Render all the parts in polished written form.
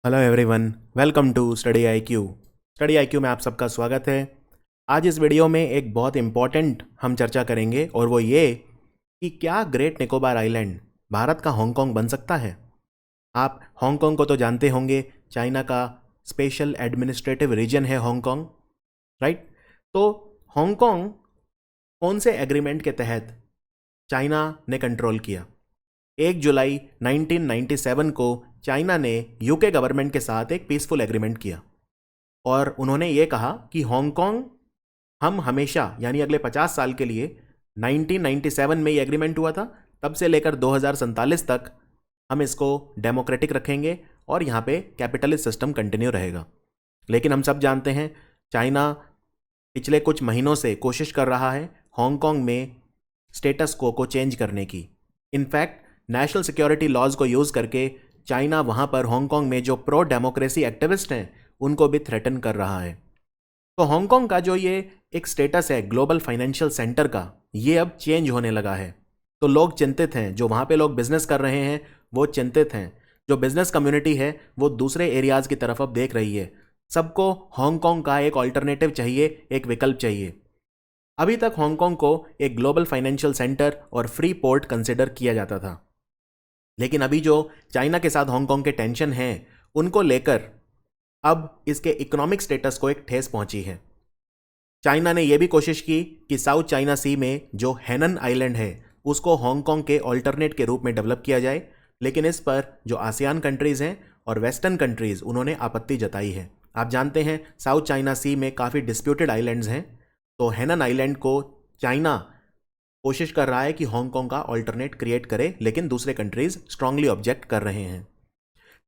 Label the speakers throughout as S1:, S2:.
S1: Hello everyone, welcome to study IQ. Study IQ में आप सबका स्वागत है। आज इस वीडियो में एक बहुत इम्पॉर्टेंट हम चर्चा करेंगे और वो ये कि क्या ग्रेट निकोबार आइलैंड भारत का हांगकांग बन सकता है। आप हांगकांग को तो जानते होंगे, चाइना का स्पेशल एडमिनिस्ट्रेटिव रीजन है हांगकांग, राइट। तो हांगकांग कौन से एग्रीमेंट के तहत चाइना ने कंट्रोल किया? 1 जुलाई 1997 को चाइना ने यूके गवर्नमेंट के साथ एक पीसफुल एग्रीमेंट किया और उन्होंने ये कहा कि हांगकांग हम हमेशा यानी अगले 50 साल के लिए, 1997 में ये एग्रीमेंट हुआ था, तब से लेकर 2047 तक हम इसको डेमोक्रेटिक रखेंगे और यहाँ पे कैपिटलिस्ट सिस्टम कंटिन्यू रहेगा। लेकिन हम सब जानते हैं चाइना पिछले कुछ महीनों से कोशिश कर रहा है हांगकांग में स्टेटस को चेंज करने की। इनफैक्ट नेशनल सिक्योरिटी लॉज को यूज़ करके चाइना वहाँ पर हांगकांग में जो प्रो डेमोक्रेसी एक्टिविस्ट हैं उनको भी थ्रेटन कर रहा है। तो हांगकांग का जो ये एक स्टेटस है ग्लोबल फाइनेंशियल सेंटर का, ये अब चेंज होने लगा है। तो लोग चिंतित हैं, जो वहाँ पे लोग बिजनेस कर रहे हैं वो चिंतित हैं, जो बिजनेस कम्युनिटी है वो दूसरे एरियाज़ की तरफ अब देख रही है। सबको हांगकांग का एक ऑल्टरनेटिव चाहिए, एक विकल्प चाहिए। अभी तक हांगकांग को एक ग्लोबल फाइनेंशियल सेंटर और फ्री पोर्ट कंसिडर किया जाता था, लेकिन अभी जो चाइना के साथ हांगकांग के टेंशन हैं उनको लेकर अब इसके इकोनॉमिक स्टेटस को एक ठेस पहुंची है। चाइना ने यह भी कोशिश की कि साउथ चाइना सी में जो हैनन आइलैंड है उसको हांगकांग के ऑल्टरनेट के रूप में डेवलप किया जाए, लेकिन इस पर जो आसियान कंट्रीज़ हैं और वेस्टर्न कंट्रीज़ उन्होंने आपत्ति जताई है। आप जानते हैं साउथ चाइना सी में काफ़ी डिस्प्यूटेड आइलैंड्स हैं, तो हैनन आइलैंड को चाइना कोशिश कर रहा है कि हांगकांग का ऑल्टरनेट क्रिएट करे, लेकिन दूसरे कंट्रीज स्ट्रांगली ऑब्जेक्ट कर रहे हैं।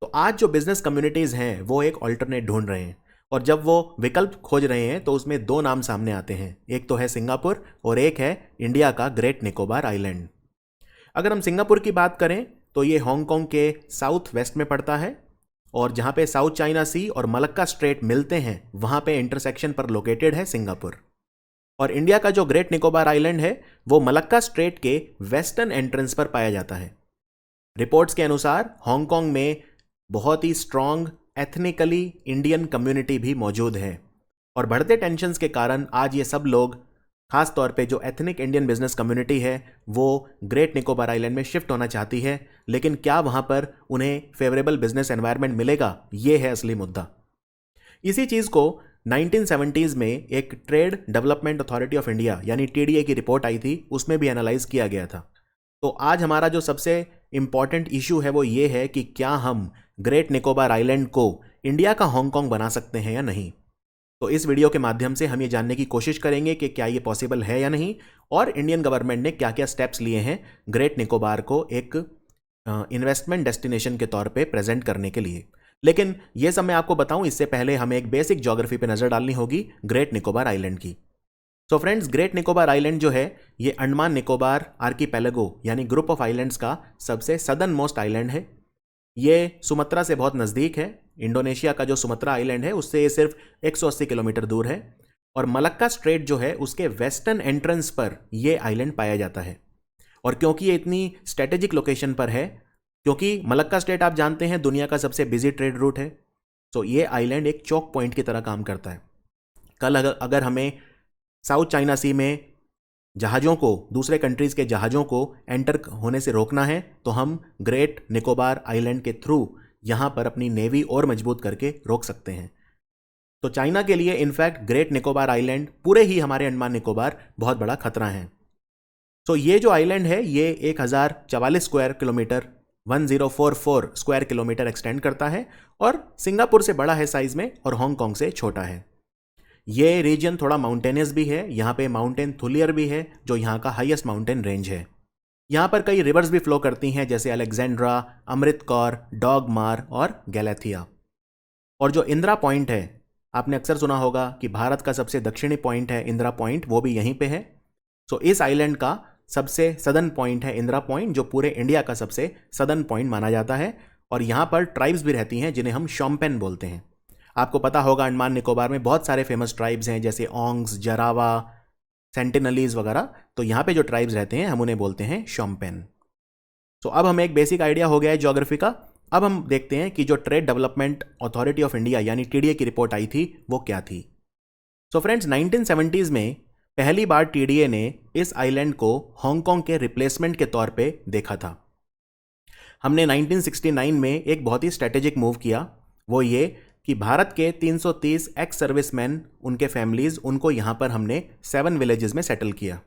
S1: तो आज जो बिजनेस कम्युनिटीज़ हैं वो एक ऑल्टरनेट ढूंढ रहे हैं, और जब वो विकल्प खोज रहे हैं तो उसमें दो नाम सामने आते हैं। एक तो है सिंगापुर और एक है इंडिया का ग्रेट निकोबार आइलैंड। अगर हम सिंगापुर की बात करें तो ये हांगकांग के साउथ वेस्ट में पड़ता है, और जहाँ पे साउथ चाइना सी और मलक्का स्ट्रेट मिलते हैं वहाँ पे इंटरसेक्शन पर लोकेटेड है सिंगापुर। और इंडिया का जो ग्रेट निकोबार आइलैंड है वो मलक्का स्ट्रेट के वेस्टर्न एंट्रेंस पर पाया जाता है। रिपोर्ट्स के अनुसार हांगकांग में बहुत ही स्ट्रांग एथनिकली इंडियन कम्युनिटी भी मौजूद है, और बढ़ते टेंशन्स के कारण आज ये सब लोग, खास तौर पे जो एथनिक इंडियन बिजनेस कम्युनिटी है, वो ग्रेट निकोबार आइलैंड में शिफ्ट होना चाहती है। लेकिन क्या वहाँ पर उन्हें फेवरेबल बिजनेस एनवायरनमेंट मिलेगा, ये है असली मुद्दा। इसी चीज़ को 1970s में एक trade development authority of India यानी टीडीए की रिपोर्ट आई थी, उसमें भी एनालाइज किया गया था। तो आज हमारा जो सबसे इंपॉर्टेंट इशू है वो ये है कि क्या हम ग्रेट निकोबार आइलैंड को इंडिया का हांगकांग बना सकते हैं या नहीं। तो इस वीडियो के माध्यम से हम ये जानने की कोशिश करेंगे कि क्या ये पॉसिबल है या नहीं, और इंडियन गवर्नमेंट ने क्या क्या स्टेप्स लिए हैं ग्रेट निकोबार को एक इन्वेस्टमेंट डेस्टिनेशन के तौर पे प्रेजेंट करने के लिए। लेकिन ये सब मैं आपको बताऊं इससे पहले हमें एक बेसिक ज्योग्राफी पे नज़र डालनी होगी ग्रेट निकोबार आइलैंड की। So friends, great Nicobar island जो है ये अंडमान निकोबार आर्कीपेलागो यानी ग्रुप ऑफ आइलैंड्स का सबसे सदर्न मोस्ट आइलैंड है। ये सुमात्रा से बहुत नज़दीक है। इंडोनेशिया का जो सुमात्रा आइलैंड है उससे ये सिर्फ 180 किलोमीटर दूर है, और मलक्का स्ट्रेट जो है उसके वेस्टर्न एंट्रेंस पर ये आइलैंड पाया जाता है। और क्योंकि ये इतनी स्ट्रेटेजिक लोकेशन पर है, क्योंकि मलक्का स्टेट आप जानते हैं दुनिया का सबसे बिजी ट्रेड रूट है, तो ये आइलैंड एक चौक पॉइंट की तरह काम करता है। कल अगर हमें साउथ चाइना सी में जहाज़ों को, दूसरे कंट्रीज़ के जहाज़ों को एंटर होने से रोकना है तो हम ग्रेट निकोबार आइलैंड के थ्रू यहाँ पर अपनी नेवी और मजबूत करके रोक सकते हैं। तो चाइना के लिए इनफैक्ट ग्रेट निकोबार आइलैंड, पूरे ही हमारे अंडमान निकोबार, बहुत बड़ा खतरा है। तो ये जो आइलैंड है ये 1044 square kilometre, 1044 square kilometre extend करता है, और सिंगापुर से बड़ा है साइज में और हांगकांग से छोटा है। ये रीजन थोड़ा माउंटेनियस भी है, यहाँ पे माउंटेन थुलियर भी है जो यहाँ का हाईएस्ट माउंटेन रेंज है। यहाँ पर कई रिवर्स भी फ्लो करती हैं जैसे अलेक्जेंड्रा, अमृतकौर, डॉगमार और गैलेथिया। और जो इंदिरा पॉइंट है, आपने अक्सर सुना होगा कि भारत का सबसे दक्षिणी पॉइंट है इंदिरा पॉइंट, वो भी यहीं पे है। तो इस आइलैंड का सबसे सदर्न पॉइंट है इंदिरा पॉइंट, जो पूरे इंडिया का सबसे सदर्न पॉइंट माना जाता है। और यहाँ पर ट्राइब्स भी रहती हैं जिन्हें हम शोम्पेन बोलते हैं। आपको पता होगा अंडमान निकोबार में बहुत सारे फेमस ट्राइब्स हैं जैसे ओंग्स, जरावा, सेंटिनलीज वगैरह। तो यहाँ पे जो ट्राइब्स रहते हैं हम उन्हें बोलते हैं शोम्पेन। तो अब हमें एक बेसिक आइडिया हो गया है ज्योग्राफी का अब हम देखते हैं कि जो trade development authority of India यानी टीडीए की रिपोर्ट आई थी वो क्या थी। सो फ्रेंड्स, 1970s में पहली बार टीडीए ने इस आइलैंड को हांगकांग के रिप्लेसमेंट के तौर पे देखा था। हमने 1969 में एक बहुत ही स्ट्रेटेजिक मूव किया, वो ये कि भारत के 330 एक्स सर्विसमैन, उनके फैमिलीज, उनको यहां पर हमने 7 विलेजेस में सेटल किया।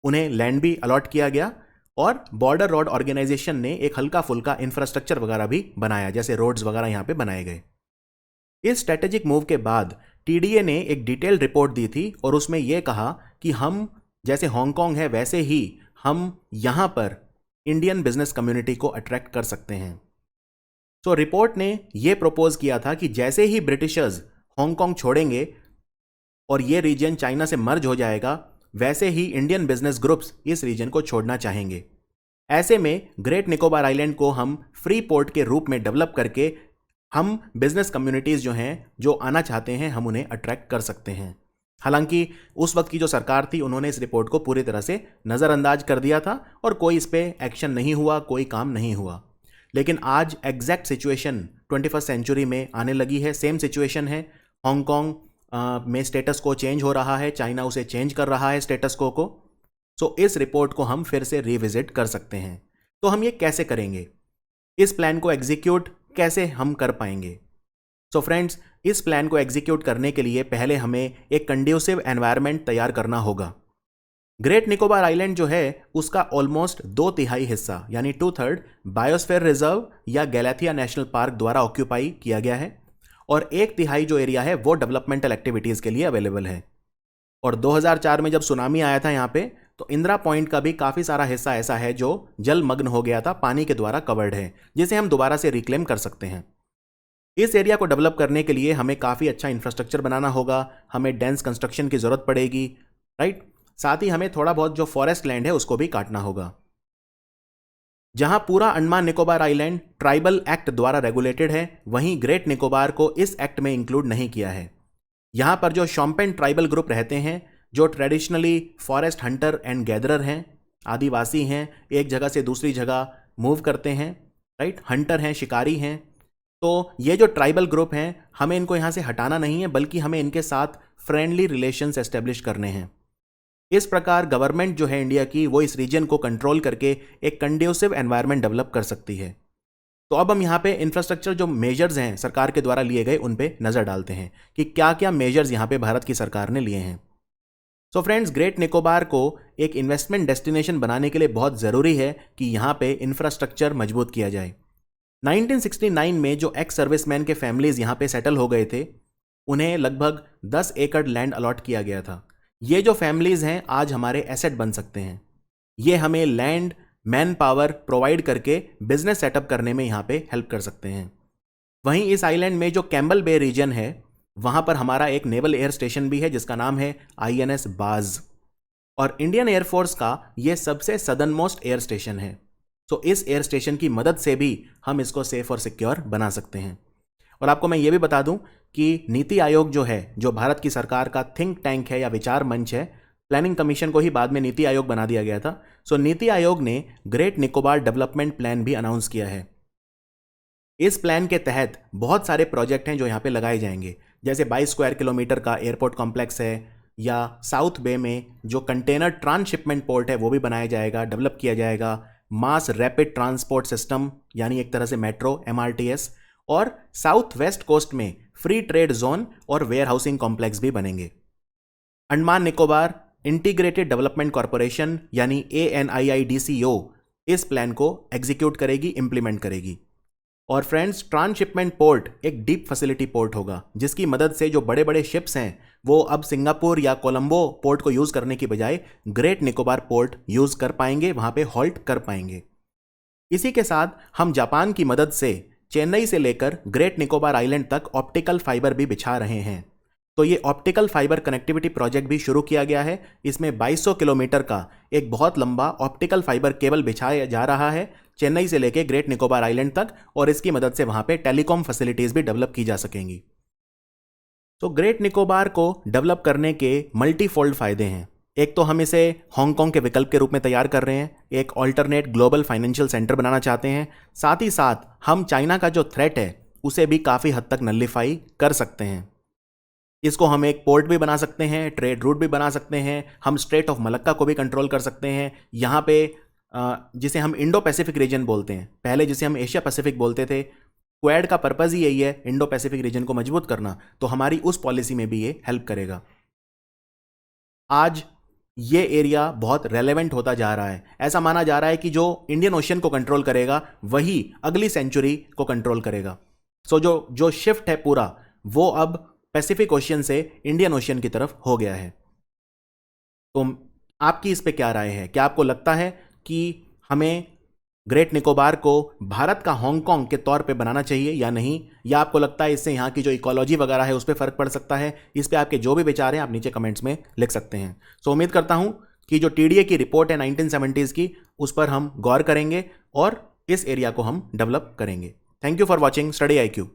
S1: उन्हें लैंड भी अलॉट किया गया और बॉर्डर रोड ऑर्गेनाइजेशन ने एक हल्का फुल्का इंफ्रास्ट्रक्चर वगैरह भी बनाया, जैसे रोड्स वगैरह यहां पे बनाए गए। इस स्ट्रेटेजिक मूव के बाद टीडीए ने एक डिटेल्ड रिपोर्ट दी थी और उसमें यह कहा कि हम जैसे हांगकांग है वैसे ही हम यहां पर इंडियन बिजनेस कम्युनिटी को अट्रैक्ट कर सकते हैं। तो रिपोर्ट ने यह प्रपोज किया था कि जैसे ही ब्रिटिशर्स हांगकांग छोड़ेंगे और यह रीजन चाइना से मर्ज हो जाएगा, वैसे ही इंडियन बिजनेस ग्रुप्स इस रीजन को छोड़ना चाहेंगे। ऐसे में ग्रेट निकोबार आइलैंड को हम फ्री पोर्ट के रूप में डेवलप करके हम बिजनेस कम्युनिटीज जो हैं, जो आना चाहते हैं, हम उन्हें अट्रैक्ट कर सकते हैं। हालांकि उस वक्त की जो सरकार थी उन्होंने इस रिपोर्ट को पूरी तरह से नज़रअंदाज कर दिया था और कोई इस पर एक्शन नहीं हुआ, कोई काम नहीं हुआ। लेकिन आज एग्जैक्ट सिचुएशन 21st सेंचुरी में आने लगी है। सेम सिचुएशन है, हांगकांग में स्टेटस को चेंज हो रहा है, चाइना उसे चेंज कर रहा है स्टेटस को। सो इस रिपोर्ट को हम फिर से रिविजिट कर सकते हैं। तो हम ये कैसे करेंगे, इस प्लान को एग्जीक्यूट कैसे हम कर पाएंगे? सो फ्रेंड्स, इस प्लान को एग्जीक्यूट करने के लिए पहले हमें एक कंड्यूसिव एनवायरनमेंट तैयार करना होगा। ग्रेट निकोबार आइलैंड जो है उसका ऑलमोस्ट 2/3 हिस्सा यानी 2/3 बायोस्फीयर रिजर्व या गैलेथिया नेशनल पार्क द्वारा ऑक्यूपाई किया गया है और 1/3 जो एरिया है वो डेवलपमेंटल एक्टिविटीज के लिए अवेलेबल है। और 2004 में जब सुनामी आया था यहाँ पे, तो इंदिरा पॉइंट का भी काफी सारा हिस्सा ऐसा है जो जलमग्न हो गया था, पानी के द्वारा कवर्ड है, जिसे हम दोबारा से रिक्लेम कर सकते हैं। इस एरिया को डेवलप करने के लिए हमें काफी अच्छा इंफ्रास्ट्रक्चर बनाना होगा, हमें डेंस कंस्ट्रक्शन की जरूरत पड़ेगी, राइट। साथ ही हमें थोड़ा बहुत जो फॉरेस्ट लैंड है उसको भी काटना होगा। जहां पूरा Andaman Nicobar island tribal act द्वारा रेगुलेटेड है, वहीं ग्रेट निकोबार को इस एक्ट में इंक्लूड नहीं किया है। यहां पर जो शॉम्पेन ट्राइबल ग्रुप रहते हैं, जो traditionally forest Hunter and gatherer हैं, आदिवासी हैं, एक जगह से दूसरी जगह मूव करते हैं, राइट, हंटर हैं, शिकारी हैं। तो ये जो ट्राइबल ग्रुप हैं, हमें इनको यहां से हटाना नहीं है, बल्कि हमें इनके साथ फ्रेंडली रिलेशंस एस्टेब्लिश करने हैं। इस प्रकार गवर्नमेंट जो है इंडिया की, वो इस रीजन को कंट्रोल करके एक कंड्यूसिव एनवायरनमेंट डेवलप कर सकती है। तो अब हम यहाँ पे इंफ्रास्ट्रक्चर जो मेजर्स हैं सरकार के द्वारा लिए गए, उन पे नजर डालते हैं कि क्या क्या मेजर्स यहाँ पे भारत की सरकार ने लिए हैं। सो फ्रेंड्स, ग्रेट निकोबार को एक इन्वेस्टमेंट डेस्टिनेशन बनाने के लिए बहुत जरूरी है कि यहाँ पे इंफ्रास्ट्रक्चर मजबूत किया जाए। 1969 में जो एक्स सर्विसमैन के फैमिलीज यहाँ पे सेटल हो गए थे, उन्हें लगभग 10 एकड़ लैंड अलॉट किया गया था। ये जो फैमिलीज हैं आज हमारे एसेट बन सकते हैं। ये हमें लैंड, मैन पावर प्रोवाइड करके बिजनेस सेटअप करने में यहाँ पे हेल्प कर सकते हैं। वहीं इस आइलैंड में जो कैम्बल बे रीजन है, वहां पर हमारा एक नेवल एयर स्टेशन भी है जिसका नाम है INS बाज, और इंडियन एयरफोर्स का ये सबसे सदर्न मोस्ट एयर स्टेशन है। तो इस एयर स्टेशन की मदद से भी हम इसको सेफ और सिक्योर बना सकते हैं। और आपको मैं ये भी बता दूं कि नीति आयोग जो है, जो भारत की सरकार का थिंक टैंक है या विचार मंच है, प्लानिंग कमीशन को ही बाद में नीति आयोग बना दिया गया था। सो नीति आयोग ने ग्रेट निकोबार डेवलपमेंट प्लान भी अनाउंस किया है। इस प्लान के तहत बहुत सारे प्रोजेक्ट हैं जो यहाँ पे लगाए जाएंगे, जैसे 22 स्क्वायर किलोमीटर का एयरपोर्ट कॉम्प्लेक्स है, या साउथ बे में जो कंटेनर ट्रांसशिपमेंट पोर्ट है वो भी बनाया जाएगा, डेवलप किया जाएगा। मास रैपिड ट्रांसपोर्ट सिस्टम यानी एक तरह से मेट्रो, MRTS, और साउथ वेस्ट कोस्ट में फ्री ट्रेड जोन और वेयर हाउसिंग कॉम्प्लेक्स भी बनेंगे। Andaman Nicobar integrated development corporation यानी ANIIDCO इस प्लान को एग्जीक्यूट करेगी, इंप्लीमेंट करेगी। और फ्रेंड्स, ट्रांसशिपमेंट पोर्ट एक डीप फैसिलिटी पोर्ट होगा, जिसकी मदद से जो बड़े बड़े शिप्स हैं वो अब सिंगापुर या कोलंबो पोर्ट को यूज करने की बजाय ग्रेट निकोबार पोर्ट यूज कर पाएंगे, वहां पे हॉल्ट कर पाएंगे। इसी के साथ हम जापान की मदद से चेन्नई से लेकर ग्रेट निकोबार आइलैंड तक ऑप्टिकल फाइबर भी बिछा रहे हैं। तो ये ऑप्टिकल फाइबर कनेक्टिविटी प्रोजेक्ट भी शुरू किया गया है। इसमें 2200 किलोमीटर का एक बहुत लंबा ऑप्टिकल फाइबर केबल बिछाया जा रहा है चेन्नई से लेकर ग्रेट निकोबार आइलैंड तक, और इसकी मदद से वहां पे टेलीकॉम फैसिलिटीज भी डेवलप की जा सकेंगी। तो ग्रेट निकोबार को डेवलप करने के मल्टीफोल्ड फायदे हैं। एक तो हम इसे हांगकांग के विकल्प के रूप में तैयार कर रहे हैं, एक ऑल्टरनेट ग्लोबल फाइनेंशियल सेंटर बनाना चाहते हैं। साथ ही साथ हम चाइना का जो थ्रेट है उसे भी काफ़ी हद तक नलिफाई कर सकते हैं। इसको हम एक पोर्ट भी बना सकते हैं, ट्रेड रूट भी बना सकते हैं, हम स्ट्रेट ऑफ मलक्का को भी कंट्रोल कर सकते हैं। यहाँ पे जिसे हम इंडो पैसिफिक रीजन बोलते हैं, पहले जिसे हम एशिया पैसिफिक बोलते थे, क्वेड का पर्पज़ ही यही है, इंडो पैसिफिक रीजन को मजबूत करना। तो हमारी उस पॉलिसी में भी ये हेल्प करेगा। आज ये एरिया बहुत रेलेवेंट होता जा रहा है। ऐसा माना जा रहा है कि जो इंडियन ओशियन को कंट्रोल करेगा वही अगली सेंचुरी को कंट्रोल करेगा। सो जो शिफ्ट है पूरा, वो अब पैसिफिक ओशियन से इंडियन ओशियन की तरफ हो गया है। तो आपकी इस पे क्या राय है? क्या आपको लगता है कि हमें ग्रेट निकोबार को भारत का हांगकांग के तौर पे बनाना चाहिए या नहीं? या आपको लगता है इससे यहाँ की जो इकोलॉजी वगैरह है उस पर फर्क पड़ सकता है? इस पे आपके जो भी विचार हैं आप नीचे कमेंट्स में लिख सकते हैं। सो उम्मीद करता हूँ कि जो TDA की रिपोर्ट है 1970s की, उस पर हम गौर करेंगे और इस एरिया को हम डेवलप करेंगे। Thank you for watching study IQ।